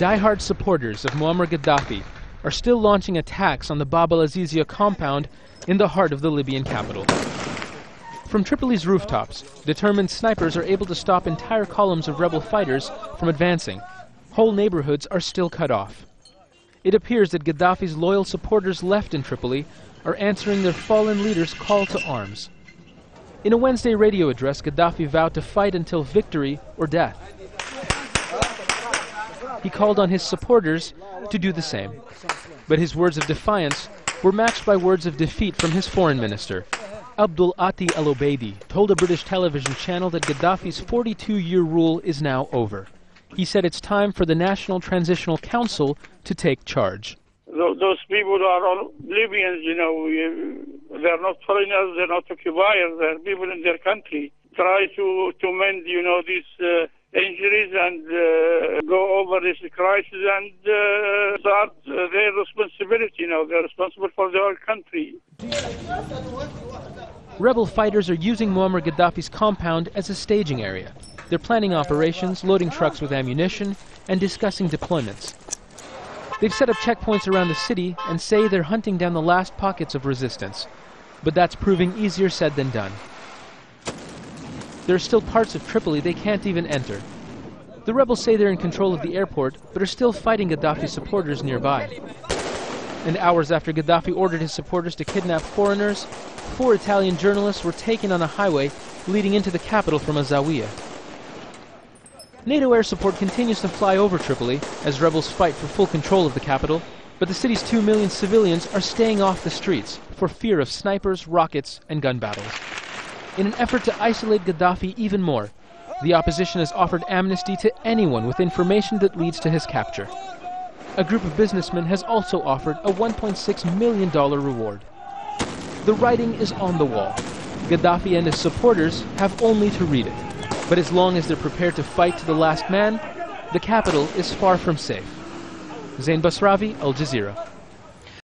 Die-hard supporters of Muammar Gaddafi are still launching attacks on the Bab al-Azizia compound in the heart of the Libyan capital. From Tripoli's rooftops, determined snipers are able to stop entire columns of rebel fighters from advancing. Whole neighborhoods are still cut off. It appears that Gaddafi's loyal supporters left in Tripoli are answering their fallen leader's call to arms. In a Wednesday radio address, Gaddafi vowed to fight until victory or death. He called on his supporters to do the same. But his words of defiance were matched by words of defeat from his foreign minister. Abdul Ati al-Obeidi told a British television channel that Gaddafi's 42-year rule is now over. He said it's time for the National Transitional Council to take charge. Those people are all Libyans, they're not foreigners, they're not occupiers, they're people in their country. Try to mend, these injuries and go over this crisis and start their responsibility. They're responsible for the whole country. Rebel fighters are using Muammar Gaddafi's compound as a staging area. They're planning operations, loading trucks with ammunition, and discussing deployments. They've set up checkpoints around the city and say they're hunting down the last pockets of resistance. But that's proving easier said than done. There are still parts of Tripoli they can't even enter. The rebels say they're in control of the airport, but are still fighting Gaddafi supporters nearby. And hours after Gaddafi ordered his supporters to kidnap foreigners, 4 Italian journalists were taken on a highway leading into the capital from a zawiya. NATO air support continues to fly over Tripoli as rebels fight for full control of the capital, but the city's 2 million civilians are staying off the streets for fear of snipers, rockets, and gun battles. In an effort to isolate Gaddafi even more, the opposition has offered amnesty to anyone with information that leads to his capture. A group of businessmen has also offered a $1.6 million reward. The writing is on the wall. Gaddafi and his supporters have only to read it. But as long as they're prepared to fight to the last man, the capital is far from safe. Zain Basravi, Al Jazeera.